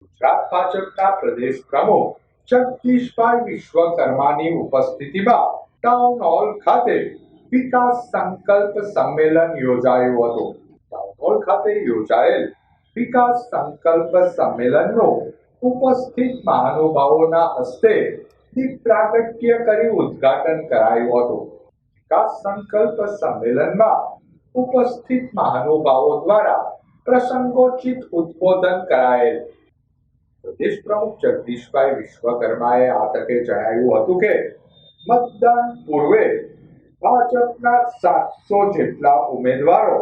ગુજરાત ભાજપના પ્રદેશ પ્રમુખ જગદીશભાઈ વિશ્વકર્માની ઉપસ્થિતિમાં ટાઉન હોલ ખાતે વિકાસ સંકલ્પ સંમેલન યોજાયું હતું. ટાઉન હોલ ખાતે યોજાયેલ વિકાસ સંકલ્પ સંમેલનનું ઉપસ્થિત મહાનુભાવોના હસ્તે દીપ પ્રાગટ્ય કરી ઉદ્ઘાટન કરાયું હતું. વિકાસ સંકલ્પ સંમેલનમાં ઉપસ્થિત મહાનુભાવો દ્વારા પ્રસંગોચિત ઉદ્બોધન કરાયેલ. પ્રદેશ પ્રમુખ જગદીશભાઈ વિશ્વકર્માએ આ તકે જણાવ્યું હતું કે મતદાન પૂર્વે ભાજપના 700 જેટલા ઉમેદવારો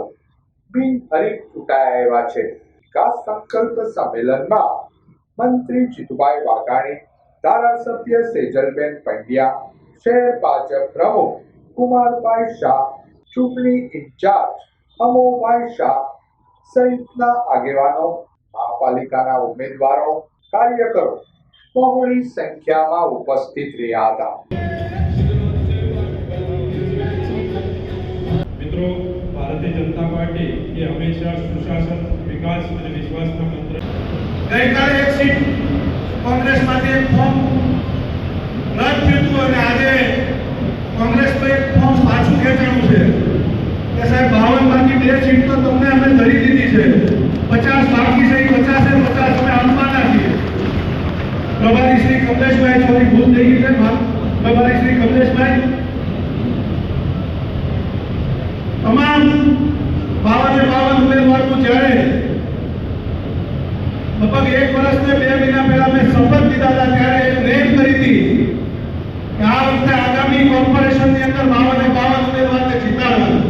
બિનહરીફ ચૂંટાયા આવ્યા છે. વિકાસ સંકલ્પ સંમેલનમાં મંત્રી જીતુભાઈ વાઘાણી, ધારાસભ્ય સેજલબેન પંડ્યા, શહેર ભાજપ પ્રમુખ કુમારભાઈ શાહ, ચૂંટણી ઇન્ચાર્જ અમોભાઈ શાહ સહિતના આગેવાનો, મહાપાલિકાના ઉમેદવારો, કાર્યકરો બહોળી સંખ્યામાં ઉપસ્થિત રહ્યા હતા. મિત્રો, ભારતીય જનતા પાર્ટી એ હંમેશા સુશાસન, વિકાસ અને વિશ્વાસના મંત્ર. ગઈકાલે એક સીટ કોંગ્રેસમાંથી એક ફોર્મ રદ થયું હતું અને આજે કોંગ્રેસનું એક ફોર્મ પાછું ખેંચાણું છે કે સાહેબ 52 માંથી 2 સીટ તો તમને અમે ધરી દીધી છે, 50 બાકી છે, 50 અમે આપવાના છીએ. પ્રભારી શ્રી કમલેશભાઈ, થોડી ભૂલ થઈ ગઈ છે, પ્રભારી શ્રી કમલેશભાઈ તમામ 52 ઉમેદવારોનું જ્યારે લગભગ 1 વર્ષ ને 2 મહિના પહેલા મેં શપથ લીધા હતા ત્યારે એક નેમ કરી હતી કે આ વખતે આગામી કોર્પોરેશનની અંદર 52 ઉમેદવારને જીતાડવાના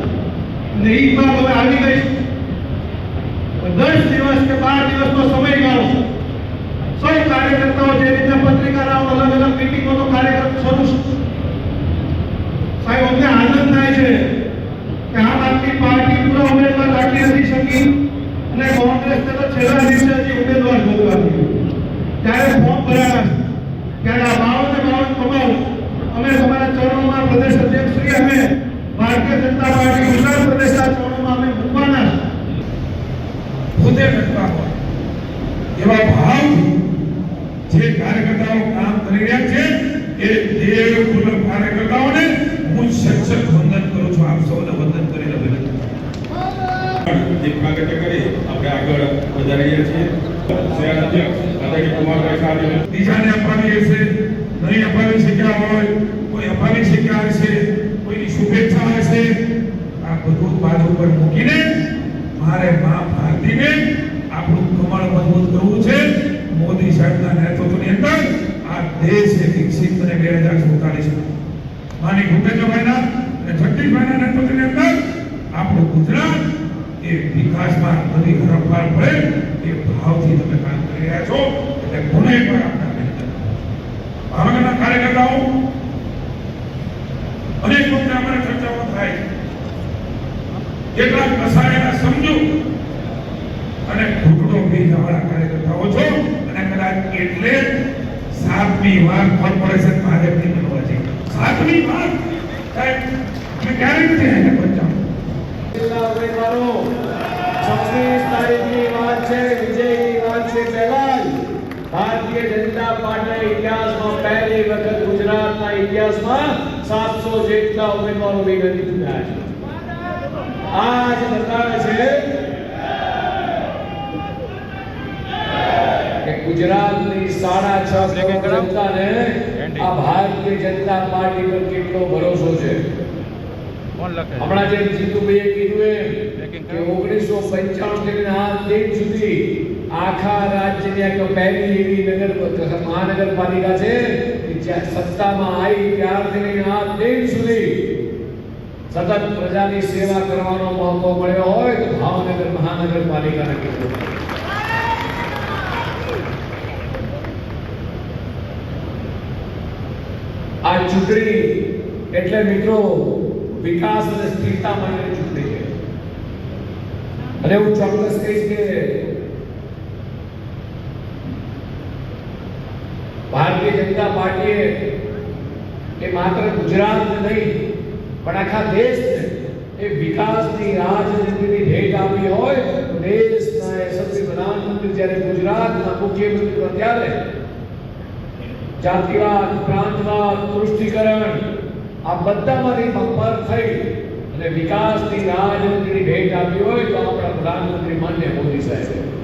અને એ વાત હવે આવી ગઈ. 10 દિવસ કે 12 દિવસનો સમયગાળો સૌ કાર્યકર્તાઓ જે રીતે પત્રિકારાઓ અલગ અલગ મીટિંગોનો કાર્યક્રમ શરૂ સાહેબ અમને આનંદ થાય છે કે આમ આદમી પાર્ટી પૂરા ઉમેદવાર રાખી નથી શકી અને કોંગ્રેસ તો છેલ્લા દિવસે હજી ઉમેદવાર ગોતવાની ત્યારે ફોર્મ ભરાયા ત્યારે આ 52 તમામ અમે તમારા ચરણોમાં પ્રદેશ અધ્યક્ષ શ્રી અમે ભારતીય જનતા પાર્ટી ગુજરાત પ્રદેશના ચરણોમાં અમે મૂકવાના પોતે કરતા હોય એવા ભાવથી જે કાર્યકર્તાઓ કામ કરી રહ્યા છે એ દેવપૂર્વક કાર્યકર્તાઓને હું સચોટ વંદન કરું છું. આપ સૌને વંદન કરીને વિનંતી દીપ પ્રાગટ્ય કરી આપણે આગળ વધારી રહ્યા છીએ. શહેર અધ્યક્ષ આદરણીય કુમારભાઈ શાહ બીજાને અપાવી હશે, નહીં અપાવી શક્યા હોય, કોઈ અપાવી શક્યા હશે, કોઈની શુભેચ્છા હશે, આ બધું બાજુ ઉપર મૂકીને મારે મા ભારતીને આપણું કમળ મજબૂત કરવું છે. મોદી સાહેબના નેતૃત્વની અંદર આ દેશ વિકસિત અને 2047 માની ભૂપેન્દ્રભાઈના અને જગદીશભાઈના નેતૃત્વની અંદર આપણું ગુજરાત એ વિકાસમાં બધી હરફાર પડે એ ભાવથી તમે કામ કરી રહ્યા છો. એટલે કોને પણ આપણા ભાવનગરના કાર્યકર્તાઓ અનેક વખતે અમારી ચર્ચાઓ થાય છે. કેટલાક કસાયેલા સમજો અને ઘૂંટડો બી અમારા કાર્યકર્તાઓ છો અને કદાચ એટલે 7મી વાર કોર્પોરેશન ભાજપની બનવા છે. 7મી વાર સાહેબ મેં ક્યારે નથી એને પંચાવ ઉમેદવારો 26 તારીખની વાત છે, વિજયની વાત છે. પહેલા ભારતીય જનતા પાર્ટીના ઇતિહાસમાં પહેલી વખત ગુજરાતના ઇતિહાસમાં 700 જેટલા ઉમેદવારો બિનહરીફ ચૂંટાયા છે. આ જ બતાવે છે કે ગુજરાતની 6.5 કરોડ જનતાને આ ભારતીય જનતા પાર્ટી પર કેટલો ભરોસો છે. હમણાં જે જીતુભાઈએ કીધું કે 1995 થી આજ દિન સુધી આખા રાજ્યની એક પહેલી એવી મહાનગરપાલિકા છે કે જ્યાં સત્તામાં આવી ત્યારથી લઈને આજ દિન સુધી સતત પ્રજાની સેવા કરવાનો મોકો મળ્યો હોય તો ભાવનગર મહાનગરપાલિકાને કેટલો. આ ચૂંટણી એટલે મિત્રો વિકાસ અને સ્થિરતા માટેની ચૂંટણી છે અને હું ચોક્કસ કહીશ કે ભારતીય જનતા પાર્ટીએ એ માત્ર ગુજરાતને નહીં પણ આખા દેશને એ વિકાસની રાજનીતિની ભેટ આપી હોય તો દેશના યશસ્વી પ્રધાનમંત્રી જ્યારે ગુજરાતના મુખ્યમંત્રી હતા ત્યારે જાતિવાદ, પ્રાંતવાદ, તૃષ્ટિકરણ આ બધામાંથી પર થઈ અને વિકાસની રાજનીતિની ભેટ આપી હોય તો આપણા પ્રધાનમંત્રી માન્ય મોદી સાહેબ